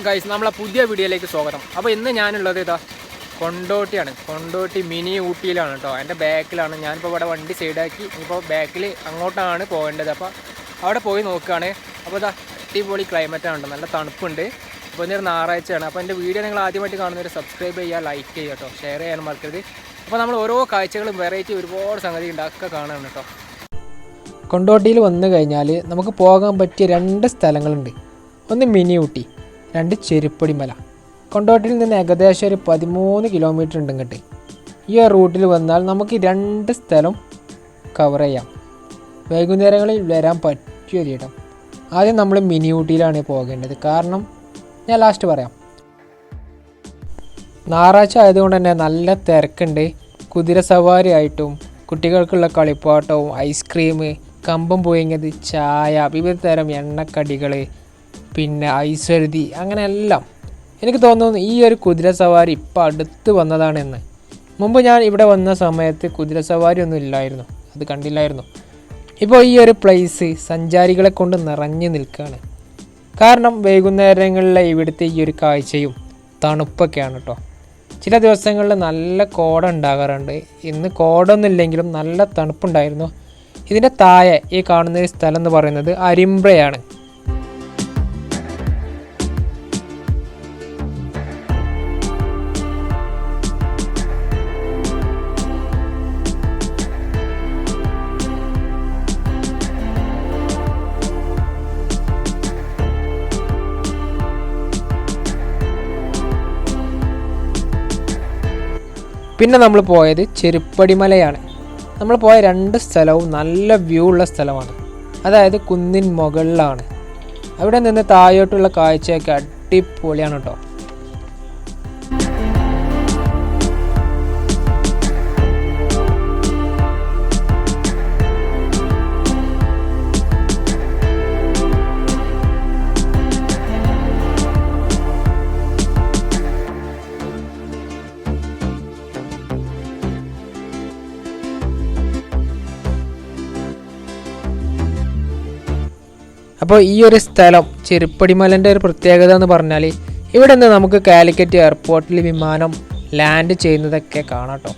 Guys, നമ്മളെ പുതിയ വീഡിയോയിലേക്ക് സ്വാഗതം. അപ്പോൾ ഇന്ന് ഞാനുള്ളത് ഇതാ കൊണ്ടോട്ടിയാണ്. കൊണ്ടോട്ടി മിനി ഊട്ടിയിലാണ് കേട്ടോ. എൻ്റെ ബാക്കിലാണ്. ഞാനിപ്പോൾ ഇവിടെ വണ്ടി സൈഡാക്കി ഇപ്പോൾ ബാക്കിൽ അങ്ങോട്ടാണ് പോകേണ്ടത്. അപ്പോൾ അവിടെ പോയി നോക്കുകയാണ്. അപ്പോൾ ഇതാ അടിപൊളി ക്ലൈമറ്റാണ്, നല്ല തണുപ്പുണ്ട്. അപ്പോൾ ഇന്നൊരു ഞായറാഴ്ചയാണ്. അപ്പോൾ എൻ്റെ വീഡിയോ നിങ്ങൾ ആദ്യമായിട്ട് കാണുന്നവർ സബ്സ്ക്രൈബ് ചെയ്യുക, ലൈക്ക് ചെയ്യുക കേട്ടോ, ഷെയർ ചെയ്യാനും മറക്കരുത്. അപ്പോൾ നമ്മൾ ഓരോ കാഴ്ചകളും വെറൈറ്റി ഒരുപാട് സംഗതി ഉണ്ടാക്കുക കാണുകയാണ് കേട്ടോ. കൊണ്ടോട്ടിയിൽ വന്നു കഴിഞ്ഞാൽ നമുക്ക് പോകാൻ പറ്റിയ രണ്ട് സ്ഥലങ്ങളുണ്ട്. ഒന്ന് മിനി ഊട്ടി, രണ്ട് ചെരുപ്പടി മല. കൊണ്ടോട്ടിയിൽ നിന്ന് ഏകദേശം ഒരു 13 കിലോമീറ്റർ ഉണ്ട് ഇങ്ങോട്ട്. ഈ റൂട്ടിൽ വന്നാൽ നമുക്ക് രണ്ട് സ്ഥലം കവർ ചെയ്യാം. വൈകുന്നേരങ്ങളിൽ വരാൻ പറ്റിയൊരു ഇടം. ആദ്യം നമ്മൾ മിനി ഊട്ടിയിലാണ് പോകേണ്ടത്. കാരണം ഞാൻ ലാസ്റ്റ് പറയാം. ഞായറാഴ്ച ആയതുകൊണ്ട് തന്നെ നല്ല തിരക്കുണ്ട്. കുതിര സവാരി ആയിട്ടും കുട്ടികൾക്കുള്ള കളിപ്പാട്ടവും ഐസ്ക്രീം, കമ്പം പുഴുങ്ങിയത്, ചായ, വിവിധ തരം എണ്ണക്കടികൾ, പിന്നെ ഐസ്വരുതി, അങ്ങനെ എല്ലാം. എനിക്ക് തോന്നുന്നു ഈ ഒരു കുതിര സവാരി ഇപ്പം അടുത്ത് വന്നതാണെന്ന്. മുമ്പ് ഞാൻ ഇവിടെ വന്ന സമയത്ത് കുതിര സവാരി ഒന്നും ഇല്ലായിരുന്നു, അത് കണ്ടില്ലായിരുന്നു. ഇപ്പോൾ ഈ ഒരു പ്ലേസ് സഞ്ചാരികളെ കൊണ്ട് നിറഞ്ഞു നിൽക്കുകയാണ്. കാരണം വൈകുന്നേരങ്ങളിലെ ഇവിടുത്തെ ഈ ഒരു കാഴ്ചയും തണുപ്പൊക്കെയാണ് കേട്ടോ. ചില ദിവസങ്ങളിൽ നല്ല കോട ഉണ്ടാകാറുണ്ട്. ഇന്ന് കോടൊന്നും ഇല്ലെങ്കിലും നല്ല തണുപ്പുണ്ടായിരുന്നു. ഇതിൻ്റെ താഴെ ഈ കാണുന്ന സ്ഥലം എന്ന് പറയുന്നത് അരിമ്പ്രയാണ്. പിന്നെ നമ്മൾ പോയത് ചെരുപ്പടി മലയാണ്. നമ്മൾ പോയ രണ്ട് സ്ഥലവും നല്ല വ്യൂ ഉള്ള സ്ഥലമാണ്. അതായത് കുന്നിൻ മുകളിലാണ്. അവിടെ നിന്ന് താഴോട്ടുള്ള കാഴ്ചയൊക്കെ അടിപൊളിയാണ് കേട്ടോ. അപ്പോൾ ഈ ഒരു സ്ഥലം ചെരുപ്പടിമലൻ്റെ ഒരു പ്രത്യേകത എന്ന് പറഞ്ഞാൽ ഇവിടെ നിന്ന് നമുക്ക് കാലിക്കറ്റ് എയർപോർട്ടിൽ വിമാനം ലാൻഡ് ചെയ്യുന്നതൊക്കെ കാണാം കേട്ടോ.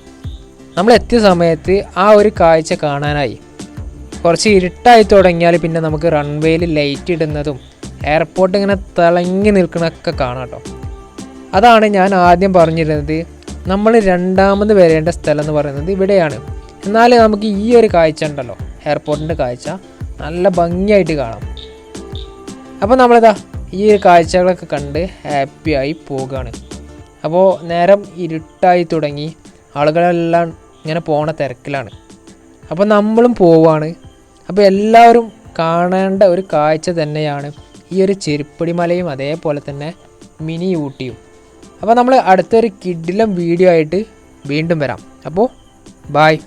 നമ്മൾ എത്തിയ സമയത്ത് ആ ഒരു കാഴ്ച കാണാനായി. കുറച്ച് ഇരുട്ടായി തുടങ്ങിയാൽ പിന്നെ നമുക്ക് റൺവേയിൽ ലൈറ്റ് ഇടുന്നതും എയർപോർട്ട് ഇങ്ങനെ തിളങ്ങി നിൽക്കുന്നതൊക്കെ കാണാം കേട്ടോ. അതാണ് ഞാൻ ആദ്യം പറഞ്ഞിരുന്നത്, നമ്മൾ രണ്ടാമത് വരേണ്ട സ്ഥലം എന്ന് പറയുന്നത് ഇവിടെയാണ്. എന്നാൽ നമുക്ക് ഈ ഒരു കാഴ്ച ഉണ്ടല്ലോ, എയർപോർട്ടിൻ്റെ കാഴ്ച നല്ല ഭംഗിയായിട്ട് കാണാം. അപ്പോൾ നമ്മളിതാ ഈ കാഴ്ചകളൊക്കെ കണ്ട് ഹാപ്പിയായി പോവുകയാണ്. അപ്പോൾ നേരം ഇരുട്ടായി തുടങ്ങി, ആളുകളെല്ലാം ഇങ്ങനെ പോണ തിരക്കിലാണ്. അപ്പോൾ നമ്മളും പോവുകയാണ്. അപ്പോൾ എല്ലാവരും കാണേണ്ട ഒരു കാഴ്ച തന്നെയാണ് ഈ ഒരു ചെരുപ്പടി മലയും അതേപോലെ തന്നെ മിനി ഊട്ടിയും. അപ്പോൾ നമ്മൾ അടുത്തൊരു കിടിലം വീഡിയോ ആയിട്ട് വീണ്ടും വരാം. അപ്പോൾ ബായ്.